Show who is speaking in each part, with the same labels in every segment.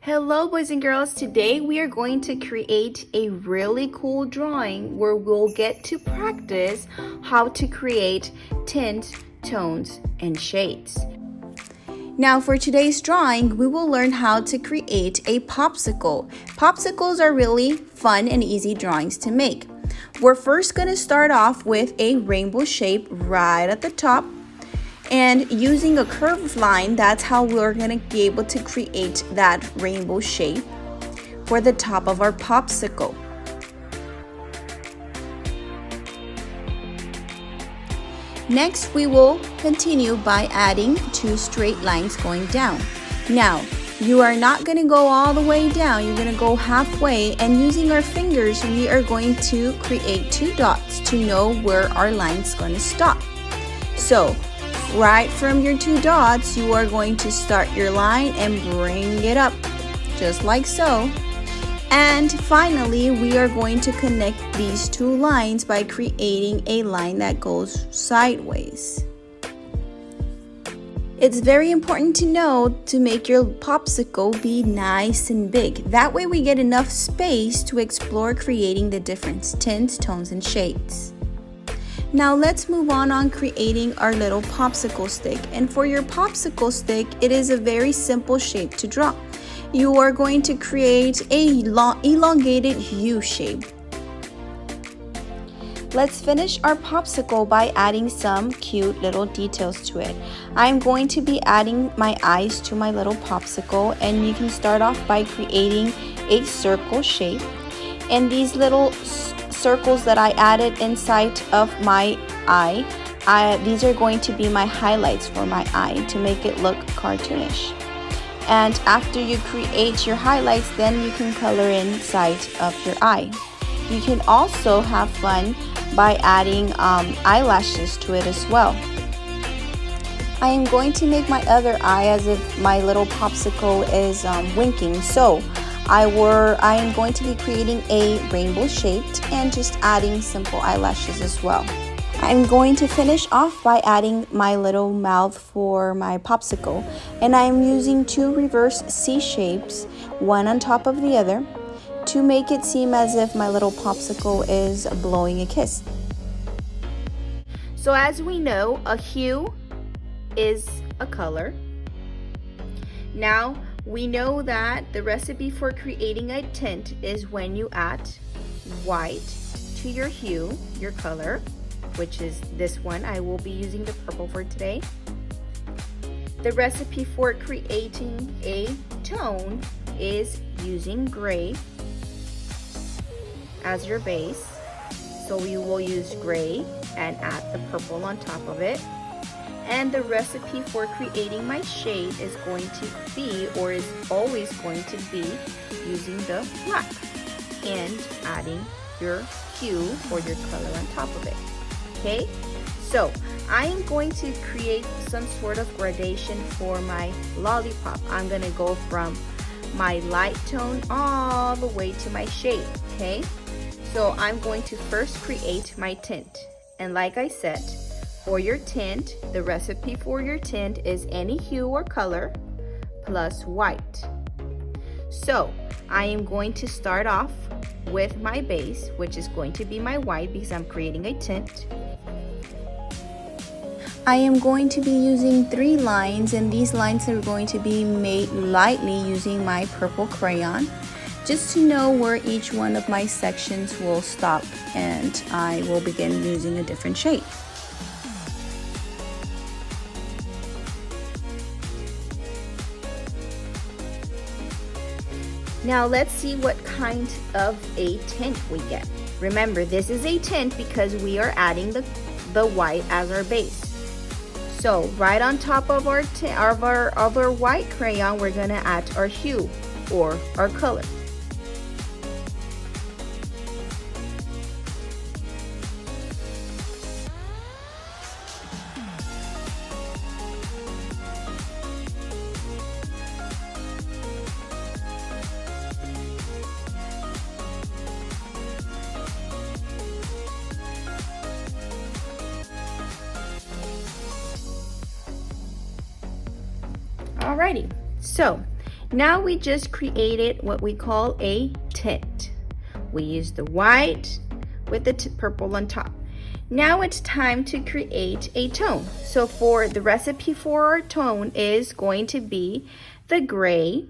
Speaker 1: Hello boys and girls, today we are going to create a really cool drawing where we'll get to practice how to create tints, tones, and shades. Now for today's drawing, we will learn how to create a popsicle. Popsicles are really fun and easy drawings to make. We're first going to start off with a rainbow shape right at the top. And using a curved line, that's how we're going to be able to create that rainbow shape for the top of our popsicle. Next, we will continue by adding 2 straight lines going down. Now, you are not going to go all the way down, you're going to go halfway, and using our fingers, we are going to create 2 dots to know where our line's going to stop. So, right from your 2 dots, you are going to start your line and bring it up, just like so. And finally, we are going to connect these 2 lines by creating a line that goes sideways. It's very important to know to make your popsicle be nice and big. That way we get enough space to explore creating the different tints, tones, and shades. Now let's move on creating our little popsicle stick. And for your popsicle stick, it is a very simple shape to draw. You are going to create a elongated U shape. Let's finish our popsicle by adding some cute little details to it. I'm going to be adding my eyes to my little popsicle, and you can start off by creating a circle shape. And these little circles that I added inside of my eye, these are going to be my highlights for my eye to make it look cartoonish. And after you create your highlights, then you can color inside of your eye. You can also have fun by adding eyelashes to it as well. I am going to make my other eye as if my little popsicle is winking. So I am going to be creating a rainbow shaped and just adding simple eyelashes as well. I'm going to finish off by adding my little mouth for my popsicle, and I'm using 2 reverse C shapes, one on top of the other, to make it seem as if my little popsicle is blowing a kiss. So as we know, a hue is a color. Now we know that the recipe for creating a tint is when you add white to your hue, your color, which is this one. I will be using the purple for today. The recipe for creating a tone is using gray as your base. So we will use gray and add the purple on top of it. And the recipe for creating my shade is going to be, or is always going to be, using the black and adding your hue or your color on top of it. Okay, so I am going to create some sort of gradation for my lollipop. I'm going to go from my light tone all the way to my shade. Okay, so I'm going to first create my tint. And like I said, for your tint, the recipe for your tint is any hue or color plus white. So I am going to start off with my base, which is going to be my white because I'm creating a tint. I am going to be using 3 lines, and these lines are going to be made lightly using my purple crayon, just to know where each one of my sections will stop, and I will begin using a different shade. Now let's see what kind of a tint we get. Remember, this is a tint because we are adding the white as our base. So right on top of our white crayon, we're gonna add our hue or our color. Alrighty, so Now we just created what we call a tint. We use the white with the purple on top. Now it's time to create a tone. So for the recipe for our tone is going to be the gray,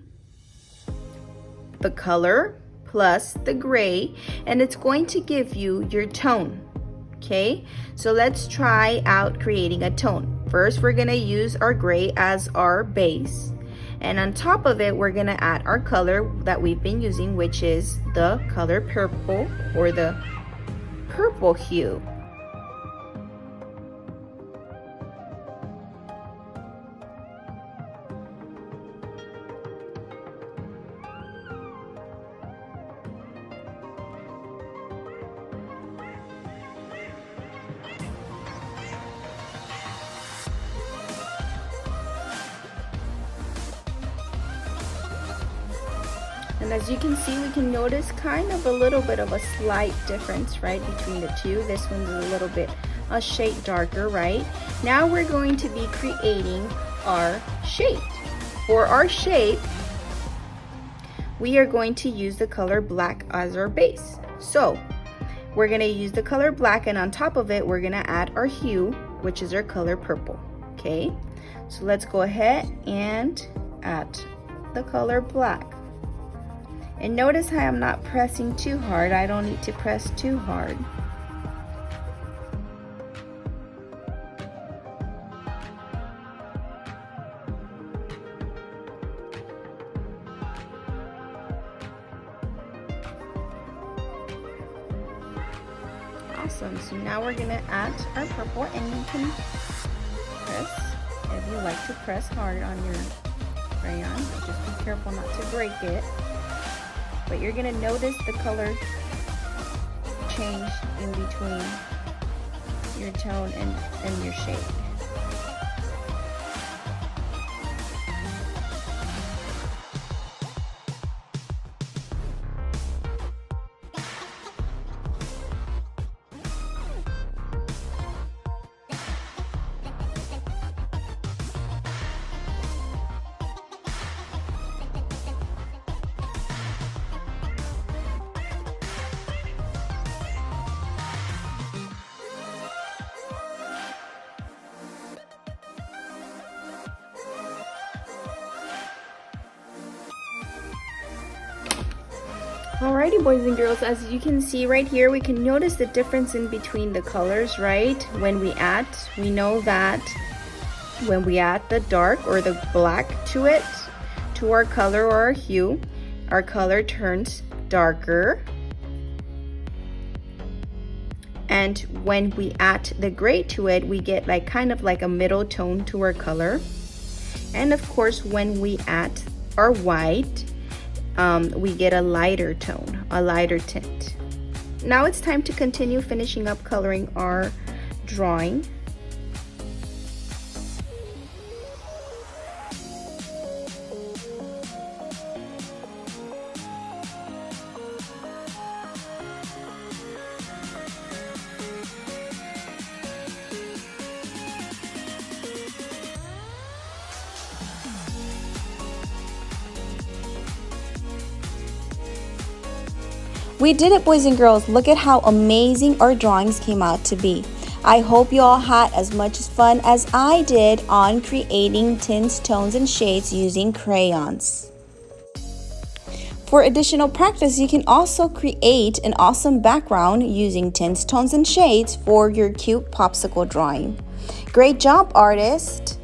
Speaker 1: the color plus the gray, and it's going to give you your tone. Okay, so let's try out creating a tone. First, we're gonna use our gray as our base. And on top of it, we're gonna add our color that we've been using, which is the color purple or the purple hue. And as you can see, we can notice kind of a little bit of a slight difference, right, between the two. This one's a little bit a shade darker, right? Now we're going to be creating our shape. For our shape, we are going to use the color black as our base. So we're gonna use the color black, and on top of it, we're gonna add our hue, which is our color purple, okay? So let's go ahead and add the color black. And notice how I'm not pressing too hard. I don't need to press too hard. Awesome, so now we're gonna add our purple, and you can press, if you like to press hard on your crayon, just be careful not to break it. But you're gonna notice the color change in between your tone and your shade. Alrighty, boys and girls, as you can see right here, we can notice the difference in between the colors, right? When we add, we know that when we add the dark or the black to it, to our color or our hue, our color turns darker. And when we add the gray to it, we get like kind of like a middle tone to our color. And of course, when we add our white, we get a lighter tone, a lighter tint. Now it's time to continue finishing up coloring our drawing.
Speaker 2: We did it, boys and girls. Look at how amazing our drawings came out to be. I hope you all had as much fun as I did on creating tints, tones, and shades using crayons. For additional practice, you can also create an awesome background using tints, tones, and shades for your cute popsicle drawing. Great job, artist!